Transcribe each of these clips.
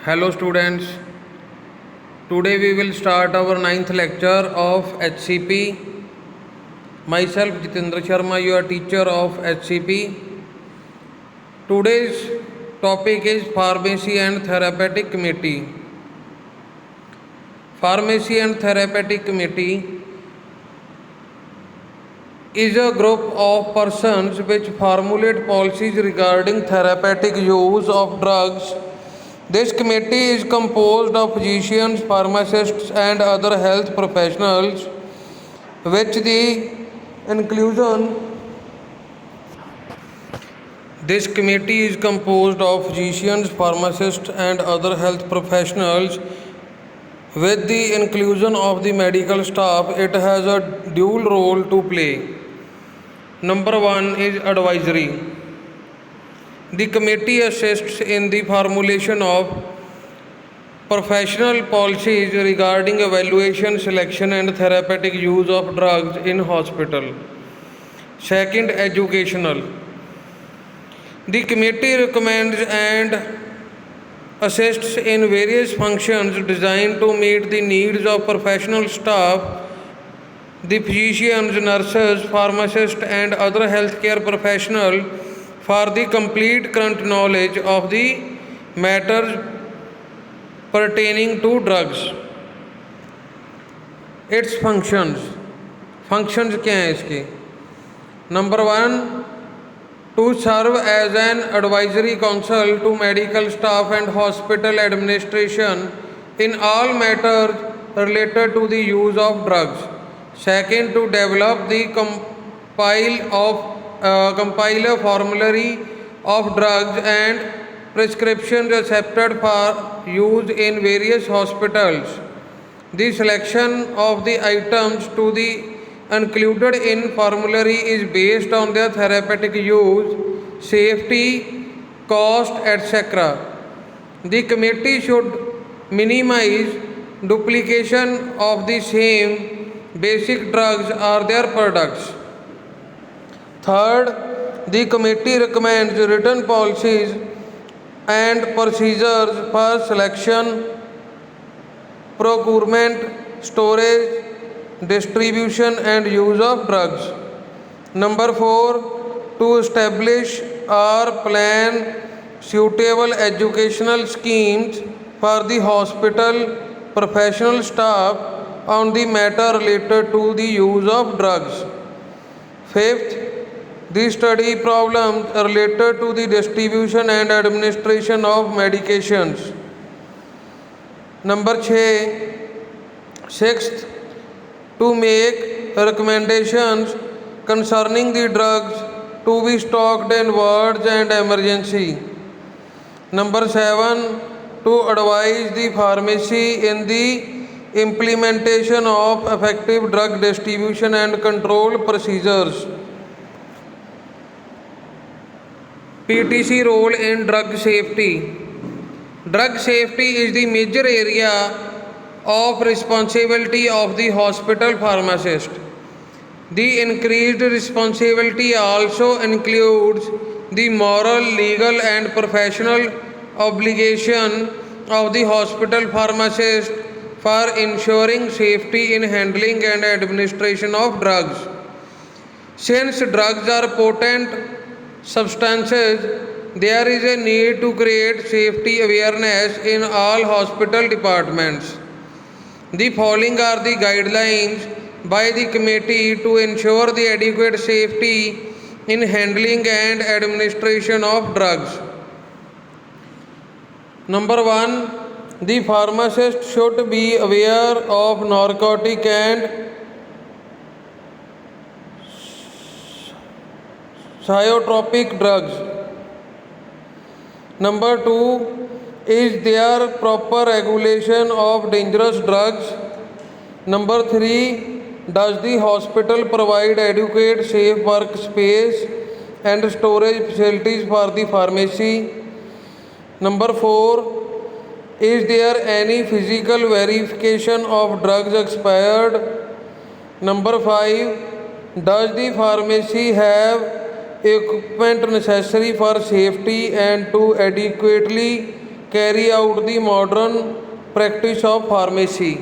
Hello students, today we will start our ninth lecture of HCP. Myself Jitendra Sharma, your teacher of HCP. Today's topic is Pharmacy and Therapeutic Committee. Pharmacy and Therapeutic Committee is a group of persons which formulate policies regarding therapeutic use of drugs. This committee is composed of physicians, pharmacists, and other health professionals, which the inclusion This committee is composed of physicians, pharmacists, and other health professionals. With the inclusion of the medical staff, it has a dual role to play. Number one is advisory. The committee assists in the formulation of professional policies regarding evaluation, selection, and therapeutic use of drugs in hospital. Second, educational. The committee recommends and assists in various functions designed to meet the needs of professional staff, the physicians, nurses, pharmacists, and other healthcare professionals for the complete current knowledge of the matters pertaining to drugs. Its functions क्या हैं इसके? Number one, to serve as an advisory council to medical staff and hospital administration in all matters related to the use of drugs. Second, to develop the compile a formulary of drugs and prescriptions accepted for use in various hospitals. The selection of the items to the included in formulary is based on their therapeutic use, safety, cost, etc. The committee should minimize duplication of the same basic drugs or their products. Third, the committee recommends written policies and procedures for selection, procurement, storage, distribution, and use of drugs. Number four, to establish or plan suitable educational schemes for the hospital professional staff on the matter related to the use of drugs. Fifth, the study problems related to the distribution and administration of medications. Number 6, to make recommendations concerning the drugs to be stocked in wards and emergency. Number 7, to advise the pharmacy in the implementation of effective drug distribution and control procedures. PTC role in drug safety. Drug safety is the major area of responsibility of the hospital pharmacist. The increased responsibility also includes the moral, legal, and professional obligation of the hospital pharmacist for ensuring safety in handling and administration of drugs. Since drugs are potent substances, there is a need to create safety awareness in all hospital departments. The following are the guidelines by the committee to ensure the adequate safety in handling and administration of drugs. Number 1, the pharmacist should be aware of narcotic and psychotropic drugs. Number 2, is there proper regulation of dangerous drugs? Number 3, does the hospital provide adequate safe workspace and storage facilities for the pharmacy? Number 4, is there any physical verification of drugs expired? Number 5, does the pharmacy have equipment necessary for safety and to adequately carry out the modern practice of pharmacy.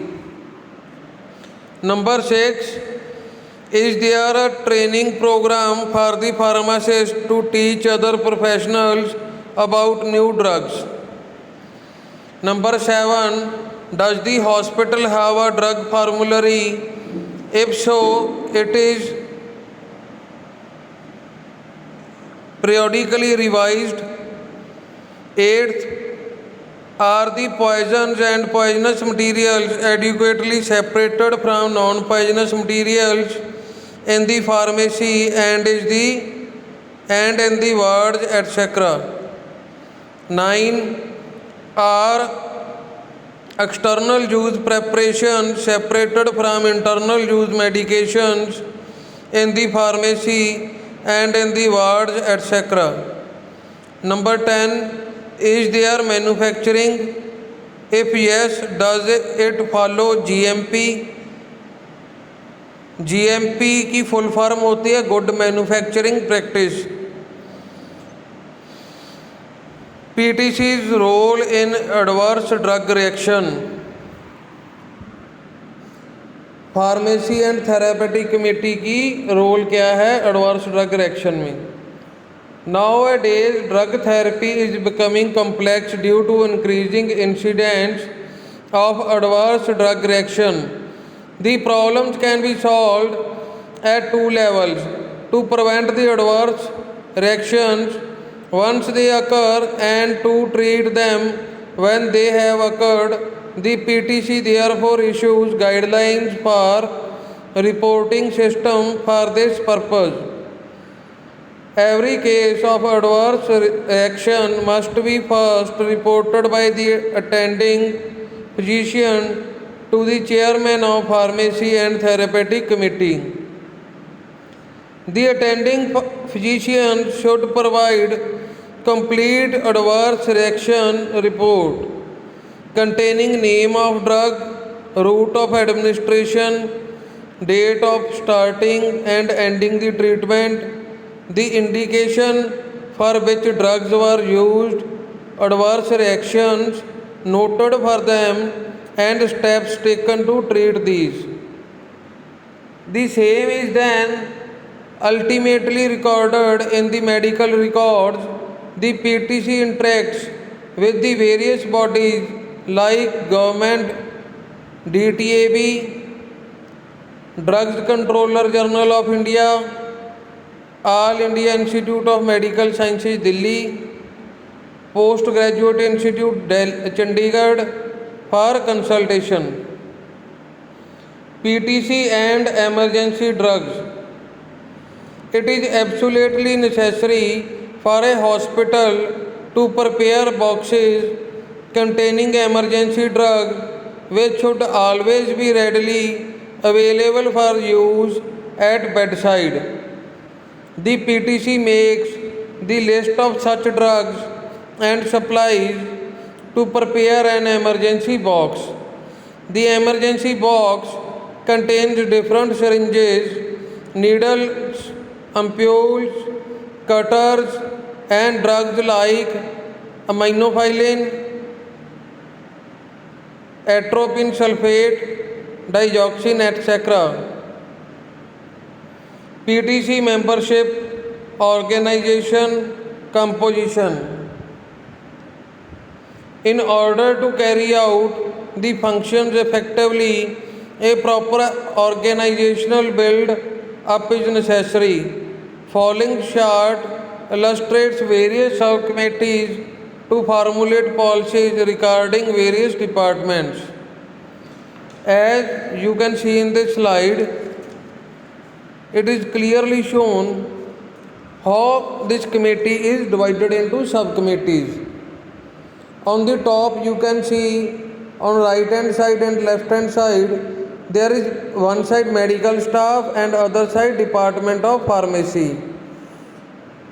Number 6, is there a training program for the pharmacist to teach other professionals about new drugs? Number 7, does the hospital have a drug formulary? If so, it is periodically revised. 8th, are the poisons and poisonous materials adequately separated from non-poisonous materials in the pharmacy and in the wards, etc. 9, are external use preparations separated from internal use medications in the pharmacy and in the wards, etc. Number 10, is there manufacturing? If yes, does it follow GMP? GMP की full form होती है good manufacturing practice. PTC's role in adverse drug reaction. Pharmacy and therapeutic committee की role क्या है adverse drug reaction में? Nowadays, drug therapy is becoming complex due to increasing incidence of adverse drug reaction. The problems can be solved at two levels to prevent the adverse reactions once they occur and to treat them when they have occurred. The PTC therefore issues guidelines for reporting system for this purpose. Every case of adverse reaction must be first reported by the attending physician to the chairman of pharmacy and therapeutic committee. The attending physician should provide complete adverse reaction report containing name of drug, route of administration, date of starting and ending the treatment, the indication for which drugs were used, adverse reactions noted for them, and steps taken to treat these. The same is then ultimately recorded in the medical records. The PTC interacts with the various bodies like government, DTAB, Drugs Controller Journal of India, All India Institute of Medical Sciences Delhi, Postgraduate Institute Chandigarh for consultation. PTC and emergency drugs. It is absolutely necessary for a hospital to prepare boxes containing emergency drugs which should always be readily available for use at bedside. The PTC makes the list of such drugs and supplies to prepare an emergency box. The emergency box contains different syringes, needles, ampoules, cutters, and drugs like aminophylline, atropine sulfate, digoxin, etc. PTC membership, organization, composition. In order to carry out the functions effectively, a proper organizational build-up is necessary. Following chart illustrates various subcommittees to formulate policies regarding various departments. As you can see in this slide, it is clearly shown how this committee is divided into subcommittees. On the top you can see on right hand side and left hand side there is one side medical staff and other side department of pharmacy.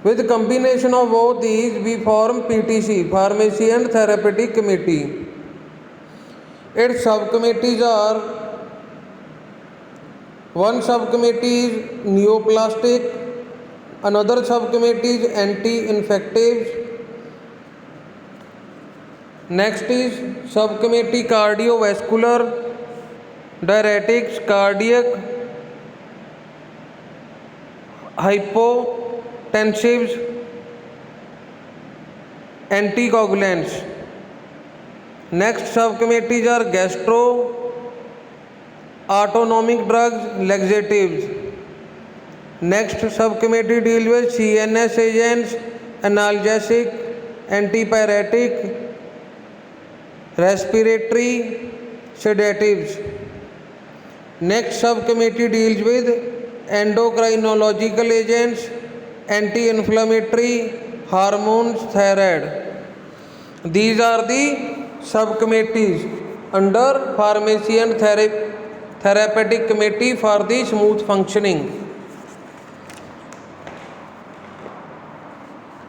With combination of both these we form PTC, Pharmacy and Therapeutic Committee. Its subcommittees are: one subcommittee is neoplastic, another subcommittee is anti-infectives, Next is subcommittee cardiovascular, diuretics, cardiac, hypotensives, anticoagulants. Next subcommittees are gastro, autonomic drugs, laxatives. Next subcommittee deals with CNS agents, analgesic, antipyretic, respiratory sedatives. Next subcommittee deals with endocrinological agents, anti-inflammatory, hormones, thyroid. These are the subcommittees under pharmacy and therapeutic committee for the smooth functioning.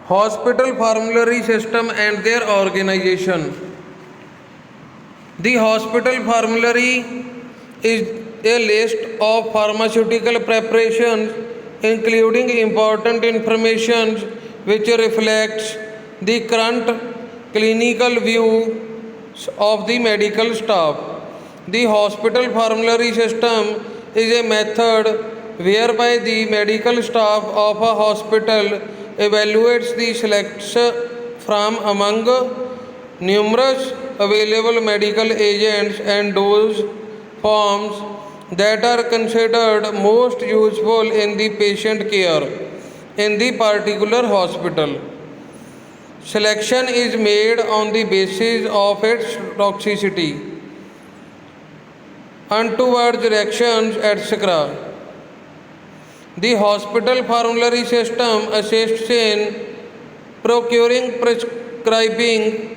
Hospital formulary system and their organization. The hospital formulary is a list of pharmaceutical preparations including important information which reflects the current clinical views of the medical staff. The hospital formulary system is a method whereby the medical staff of a hospital evaluates the selects from among numerous available medical agents and dose forms that are considered most useful in the patient care in the particular hospital. Selection is made on the basis of its toxicity, untoward reactions, etc. The hospital formulary system assists in procuring, prescribing,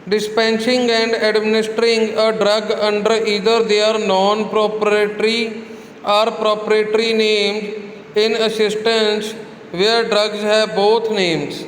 dispensing and administering a drug under either their non-proprietary or proprietary names in instances where drugs have both names.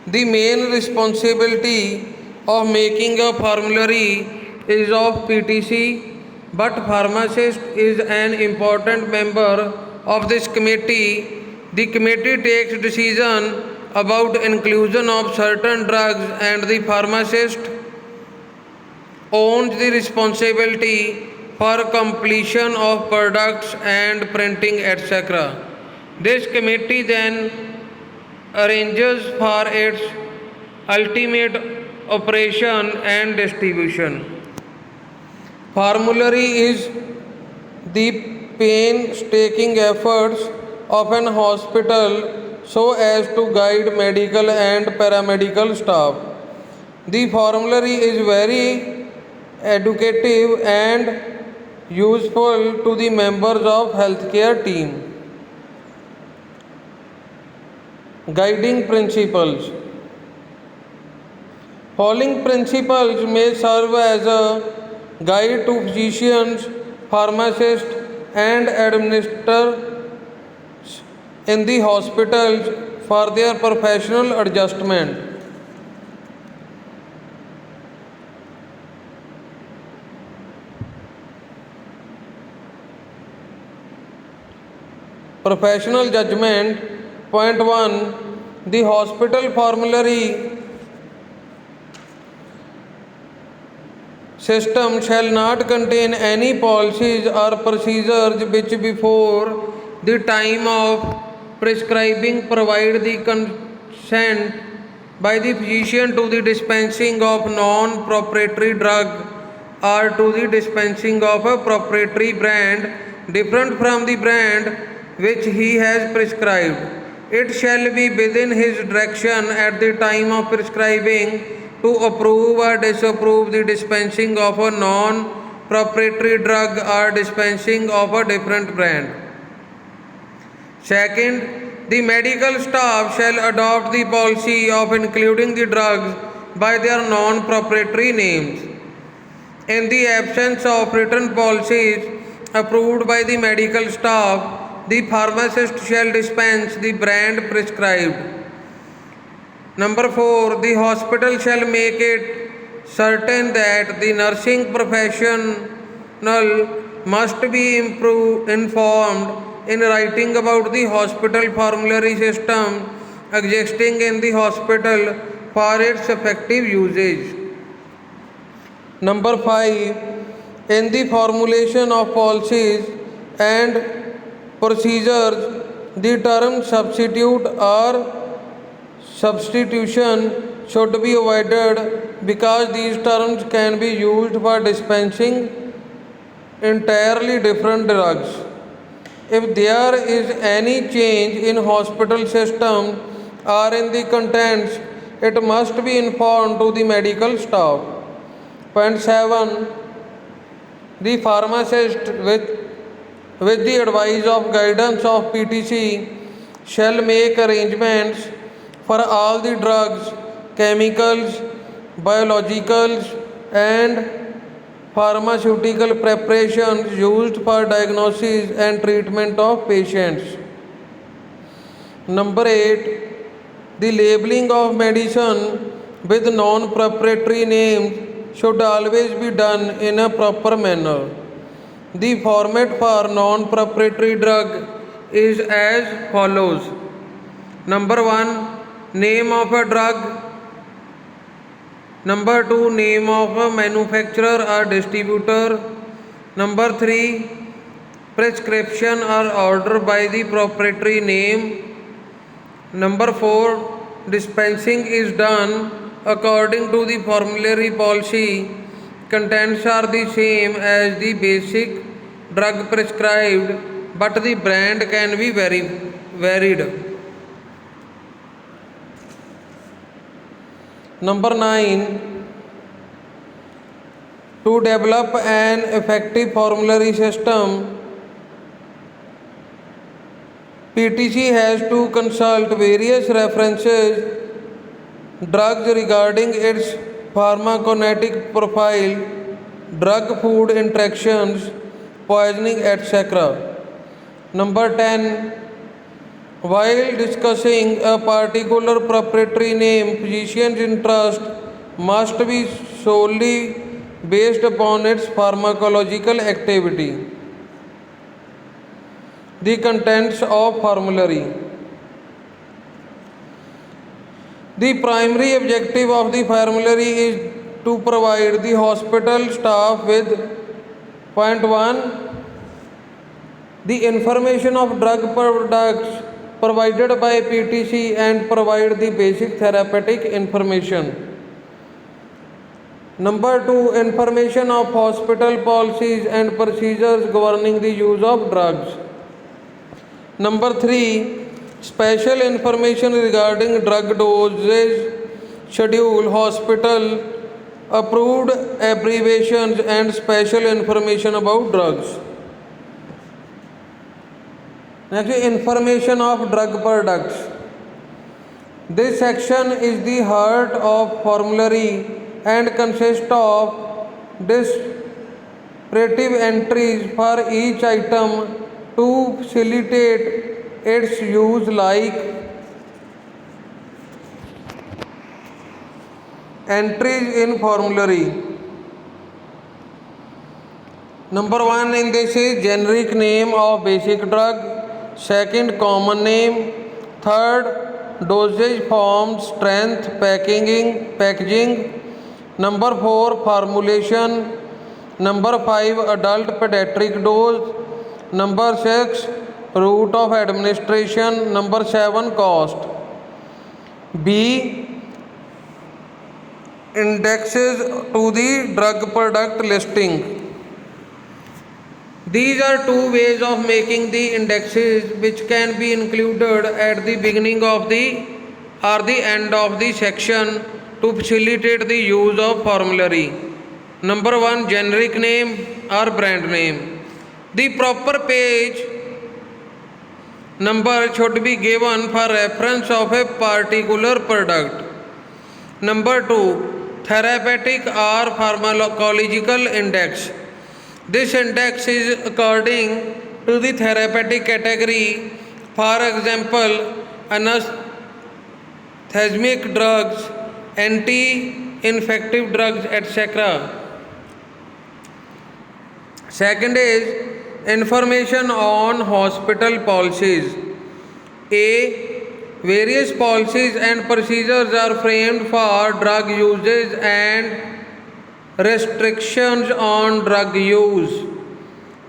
The main responsibility of making a formulary is of PTC, but pharmacist is an important member of this committee. The committee takes decision about inclusion of certain drugs and the pharmacist owns the responsibility for completion of products and printing, etc. This committee then arranges for its ultimate operation and distribution. Formulary is the painstaking efforts of an hospital so as to guide medical and paramedical staff. The formulary is very educative and useful to the members of healthcare team. Guiding principles. Following principles may serve as a guide to physicians, pharmacists and administrators in the hospitals for their professional adjustment. Professional judgment. Point 1. The hospital formulary system shall not contain any policies or procedures which before the time of prescribing provide the consent by the physician to the dispensing of non-proprietary drug or to the dispensing of a proprietary brand different from the brand which he has prescribed. It shall be within his direction at the time of prescribing to approve or disapprove the dispensing of a non-proprietary drug or dispensing of a different brand. Second, the medical staff shall adopt the policy of including the drugs by their non-proprietary names. In the absence of written policies approved by the medical staff, the pharmacist shall dispense the brand prescribed. Number 4. The hospital shall make it certain that the nursing professional must be informed in writing about the hospital formulary system existing in the hospital for its effective usage. Number 5. In the formulation of policies and procedures, the term substitute or substitution should be avoided because these terms can be used for dispensing entirely different drugs. If there is any change in hospital system or in the contents, it must be informed to the medical staff. Point 7. The pharmacist with the advice of guidance of PTC shall make arrangements for all the drugs, chemicals, biologicals and pharmaceutical preparations used for diagnosis and treatment of patients. Number 8. The labeling of medicine with non-proprietary names should always be done in a proper manner. The format for non-proprietary drug is as follows. Number 1. Name of a drug. Number 2. Name of a manufacturer or distributor. Number 3. Prescription or order by the proprietary name. Number 4. Dispensing is done according to the formulary policy. Contents are the same as the basic drug prescribed, but the brand can be varied. Number 9. To develop an effective formulary system, PTC has to consult various references drugs regarding its pharmacokinetic profile, drug food interactions, poisoning, etc. Number 10. While discussing a particular proprietary name, physician's interest must be solely based upon its pharmacological activity. The contents of formulary. The primary objective of the formulary is to provide the hospital staff with point 1. The information of drug products provided by PTC and provide the basic therapeutic information. Number 2. Information of hospital policies and procedures governing the use of drugs. Number 3. Special information regarding drug dosage, schedule, hospital approved abbreviations and special information about drugs. Next, information of drug products. This section is the heart of formulary and consists of descriptive entries for each item to facilitate its use, like entries in formulary. Number 1 in this is generic name of basic drug. Second, common name. Third, dosage form, strength, packaging. Number 4, formulation. Number 5, adult pediatric dose. Number 6, route of administration. Number 7, cost. B. Indexes to the drug product listing. These are two ways of making the indexes, which can be included at the beginning of the or the end of the section to facilitate the use of formulary. Number 1, generic name or brand name. The proper page number should be given for reference of a particular product. Number 2, therapeutic or pharmacological index. This index is according to the therapeutic category. For example, anesthetic drugs, anti-infective drugs, etc. Second is information on hospital policies. A. Various policies and procedures are framed for drug usage and restrictions on drug use.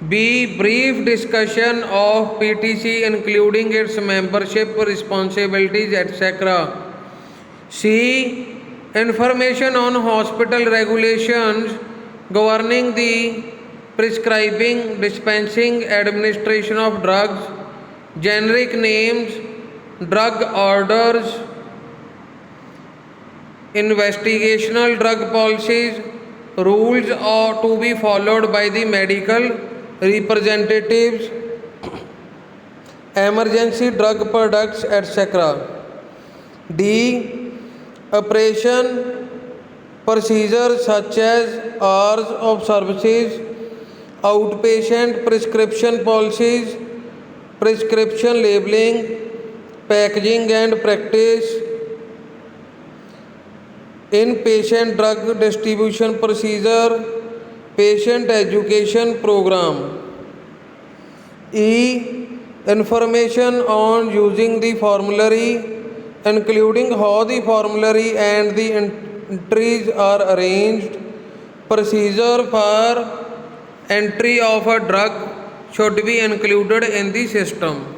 B. Brief discussion of PTC including its membership, responsibilities, etc. C. Information on hospital regulations governing the prescribing, dispensing, administration of drugs, generic names, drug orders, investigational drug policies, rules are to be followed by the medical representatives, emergency drug products, etc. D. Operation procedures such as hours of services, outpatient prescription policies, prescription labeling, packaging and practice, inpatient drug distribution procedure, patient education program. E. Information on using the formulary, including how the formulary and the entries are arranged. Procedure for entry of a drug should be included in the system.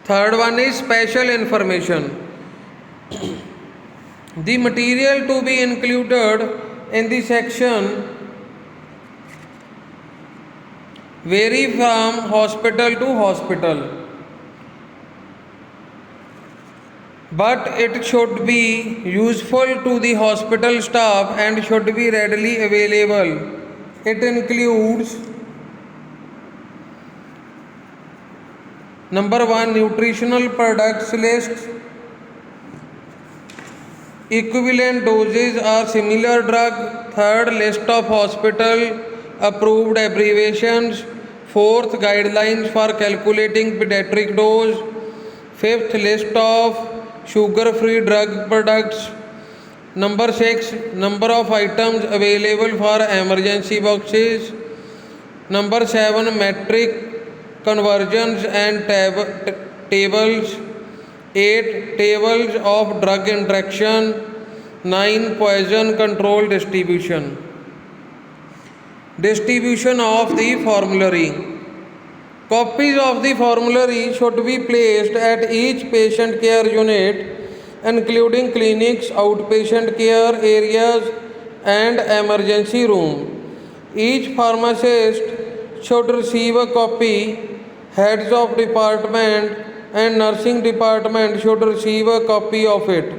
Third one is special information. The material to be included in the section vary from hospital to hospital, but it should be useful to the hospital staff and should be readily available. It includes number 1 nutritional products list, equivalent doses or similar drug. Third, list of hospital approved abbreviations. Fourth, guidelines for calculating pediatric dose. Fifth, list of sugar free drug products. Number 6, number of items available for emergency boxes. Number 7, metric conversions and tables. 8, tables of drug interaction. 9, poison control distribution. Distribution of the formulary. Copies of the formulary should be placed at each patient care unit, including clinics, outpatient care areas, and emergency room. Each pharmacist should receive a copy. Heads of department and nursing department should receive a copy of it.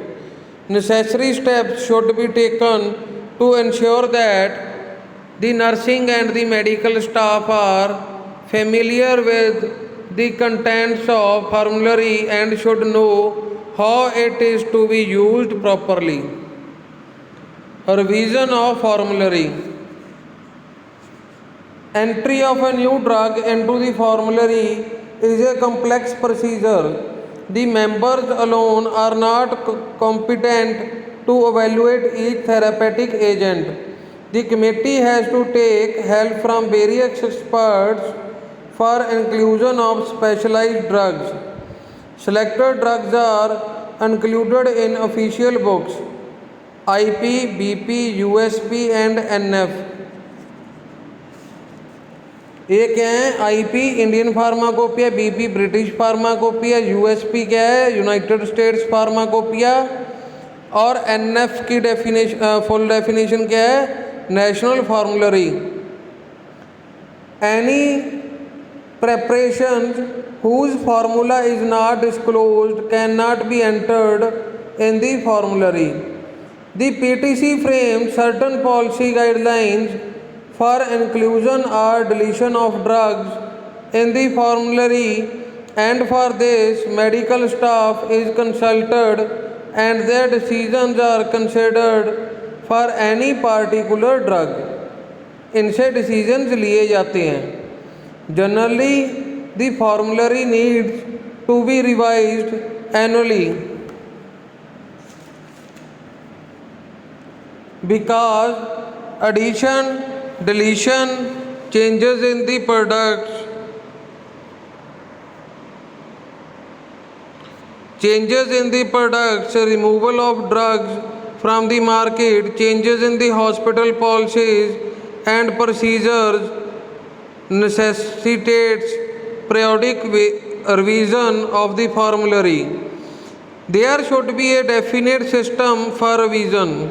Necessary steps should be taken to ensure that the nursing and the medical staff are familiar with the contents of formulary and should know how it is to be used properly. Revision of formulary. Entry of a new drug into the formulary is a complex procedure. The members alone are not competent to evaluate each therapeutic agent. The committee has to take help from various experts for inclusion of specialized drugs. Selected drugs are included in official books: IP, BP, USP and NF. ये क्या है? IP Indian pharmacopoeia, BP British pharmacopoeia, USP क्या है? United states pharmacopoeia, और NF की definition, full definition क्या है? National फार्मुलरी. Any preparations whose formula is not disclosed cannot be entered in the formulary. The PTC frames certain policy guidelines for inclusion or deletion of drugs in the formulary, and for this medical staff is consulted and their decisions are considered for any particular drug. इनसे decisions लिए जाते हैं. Generally the formulary needs to be revised annually because addition, deletion, changes in the products changes in the products, removal of drugs from the market, changes in the hospital policies and procedures necessitates periodic revision of the formulary. There should be a definite system for revision.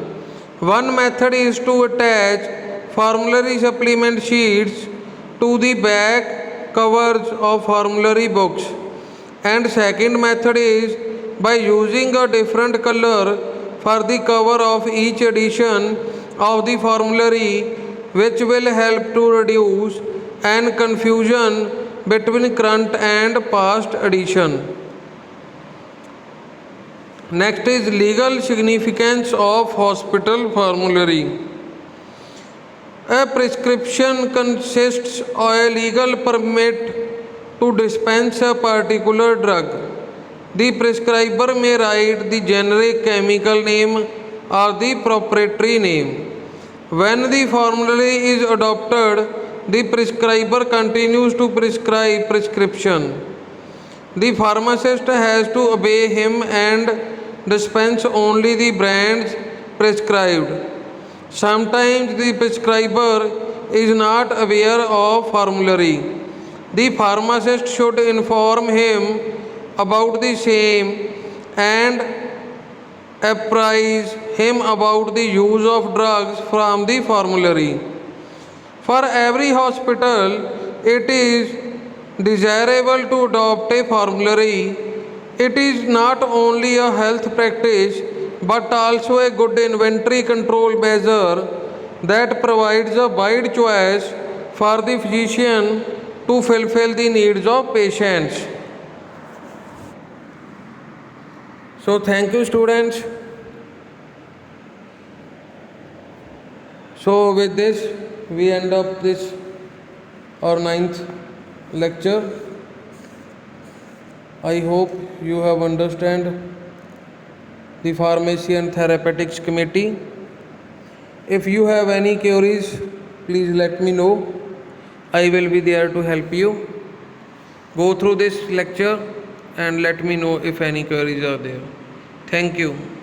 One method is to attach formulary supplement sheets to the back covers of formulary books. And second method is by using a different color for the cover of each edition of the formulary, which will help to reduce any confusion between current and past edition. Next is legal significance of hospital formulary. A prescription consists of a legal permit to dispense a particular drug. The prescriber may write the generic chemical name or the proprietary name. When the formulary is adopted, the prescriber continues to prescribe prescription. The pharmacist has to obey him and dispense only the brands prescribed. Sometimes the prescriber is not aware of formulary. The pharmacist should inform him about the same and apprise him about the use of drugs from the formulary. For every hospital, it is desirable to adopt a formulary. It is not only a health practice but also a good inventory control measure that provides a wide choice for the physician to fulfill the needs of patients. So thank you, students. So with this we end up this our 9th lecture. I hope you have understand the Pharmacy and Therapeutics Committee. If you have any queries, please let me know. I will be there to help you. Go through this lecture and let me know if any queries are there. Thank you.